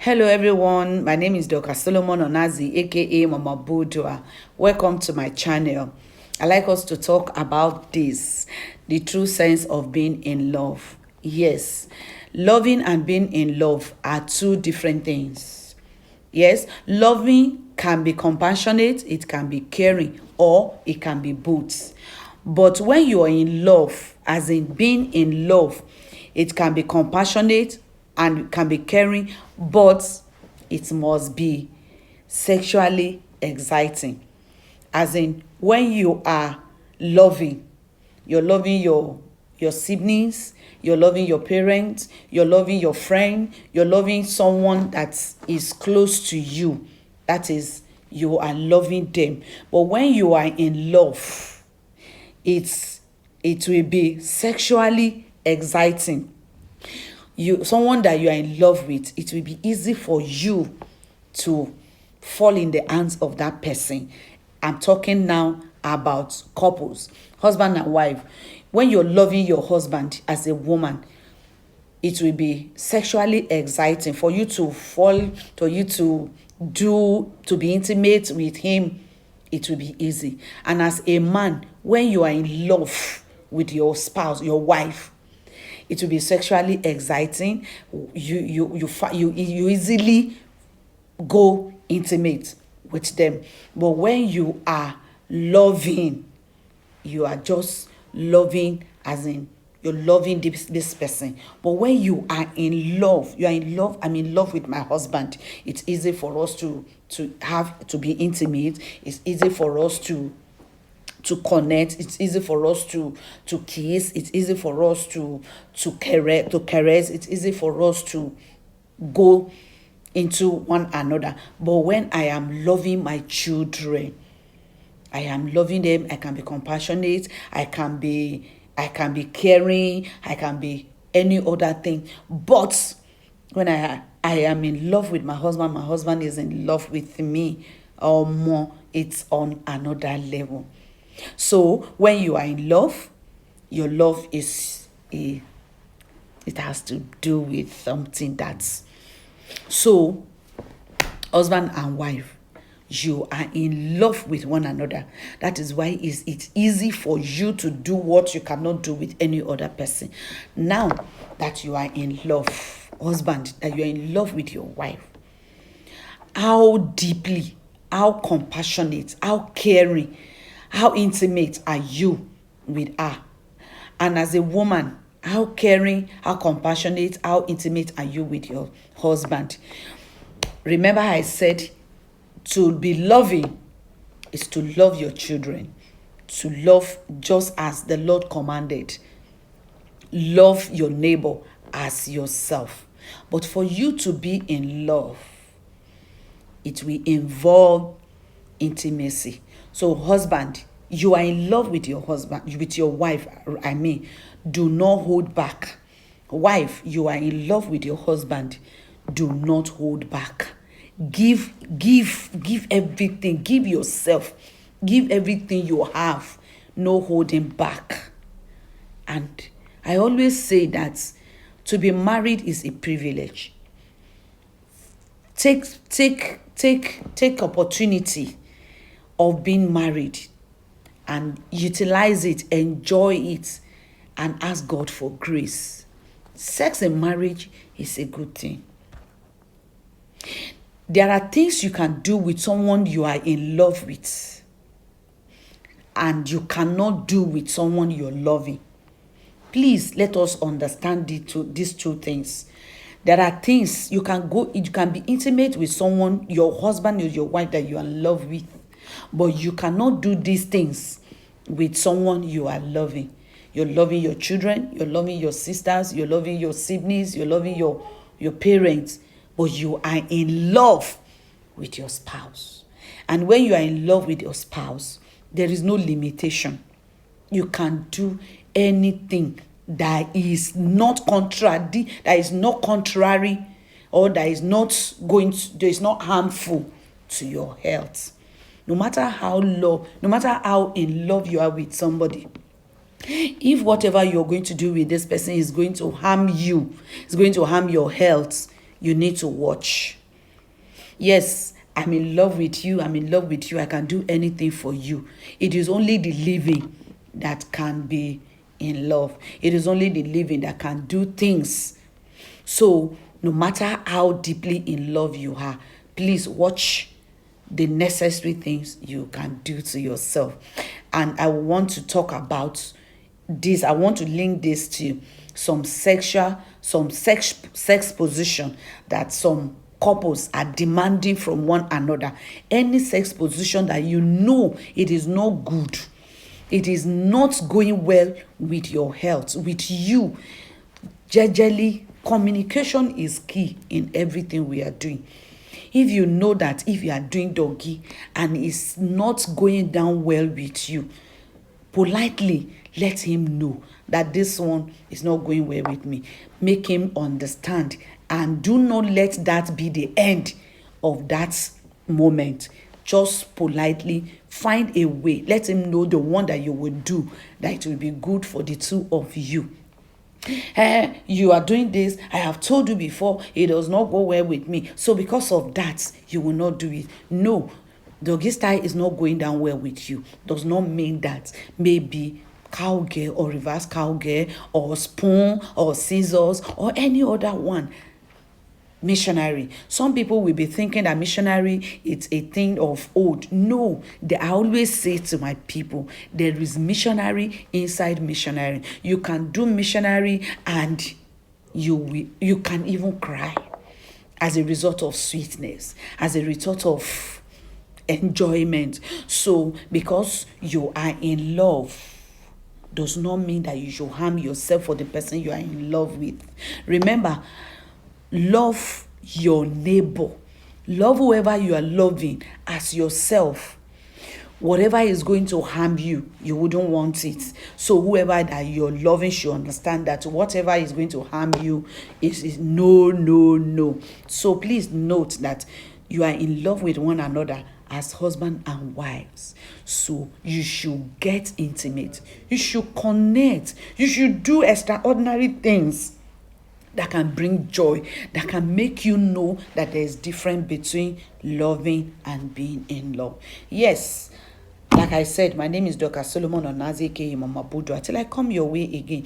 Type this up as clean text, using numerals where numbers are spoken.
Hello everyone, my name is Dr. Solomon Onazi, aka Mama Budua. Welcome to my channel. I like us to talk about this, the true sense of being in love. Yes, loving and being in love are two different things. Yes, loving can be compassionate, it can be caring, or it can be both. But when you are in love, as in being in love, it can be compassionate and can be caring, but it must be sexually exciting. As in, when you are loving, you're loving your siblings, you're loving your parents, you're loving your friend, you're loving someone that is close to you. That is, you are loving them. But when you are in love, it will be sexually exciting. Someone that you are in love with, it will be easy for you to fall in the hands of that person. I'm talking now about couples, husband and wife. When you're loving your husband as a woman, it will be sexually exciting for you to fall, for you to be intimate with him. It will be easy. And as a man, when you are in love with your spouse, your wife, it will be sexually exciting. You easily go intimate with them. But when you are loving, you are just loving, as in you're loving this person. But when you are in love, I'm in love with my husband. It's easy for us to be intimate. It's easy for us to connect. It's easy for us to kiss. It's easy for us to caress. It's easy for us to go into one another. But when I am loving my children, I am loving them, I can be compassionate, I can be caring, I can be any other thing. But when I am in love with my husband is in love with me or more, it's on another level. So when you are in love, your love it has to do with something that's so husband and wife, you are in love with one another. That is why it's easy for you to do what you cannot do with any other person. Now that you are in love, husband, that you are in love with your wife, how deeply, how compassionate, how caring, how intimate are you with her? And as a woman, how caring, how compassionate, how intimate are you with your husband? Remember I said to be loving is to love your children, to love just as the Lord commanded. Love your neighbor as yourself. But for you to be in love, it will involve intimacy. So husband, you are in love with your husband, with your wife, do not hold back. Wife, you are in love with your husband, do not hold back. Give everything, give yourself, give everything you have, no holding back. And I always say that to be married is a privilege. Take opportunity of being married and utilize it, enjoy it, and ask God for grace. Sex in marriage is a good thing. There are things you can do with someone you are in love with, and you cannot do with someone you're loving. Please let us understand these two things. There are things you can be intimate with someone, your husband or your wife that you are in love with, but you cannot do these things with someone you are loving. You're loving your children, you're loving your sisters, you're loving your siblings, you're loving your parents, but you are in love with your spouse. And when you are in love with your spouse, there is no limitation. You can do anything that is not contrary, or that is not harmful to your health. No matter how in love you are with somebody, if whatever you're going to do with this person is going to harm you, is going to harm your health, you need to watch. Yes, I'm in love with you. I'm in love with you. I can do anything for you. It is only the living that can be in love. It is only the living that can do things. So, no matter how deeply in love you are, please watch the necessary things you can do to yourself. And I want to talk about this. I want to link this to some sex position that some couples are demanding from one another. Any sex position that you know it is not good, it is not going well with your health, with you. Jejely, communication is key in everything we are doing. If you know that if you are doing doggy and it's not going down well with you, politely let him know that this one is not going well with me. Make him understand, and do not let that be the end of that moment. Just politely find a way. Let him know the one that you will do, that it will be good for the two of you. You are doing this. I have told you before, it does not go well with me. So because of that, you will not do it. No, doggy style is not going down well with you. Does not mean that maybe cowgirl or reverse cowgirl or spoon or scissors or any other one. Missionary. Some people will be thinking that missionary it's a thing of old. No, I always say to my people, there is missionary inside missionary. You can do missionary and you can even cry as a result of sweetness, as a result of enjoyment. So because you are in love does not mean that you should harm yourself for the person you are in love with. Remember, love your neighbor. Love whoever you are loving as yourself. Whatever is going to harm you, you wouldn't want it. So whoever that you're loving should understand that whatever is going to harm you is no, no, no. So please note that you are in love with one another as husband and wives. So you should get intimate. You should connect. You should do extraordinary things that can bring joy, that can make you know that there is difference between loving and being in love. Yes, like I said, my name is Dr. Solomon Onazi, aka Mama Budu. Until I come your way again,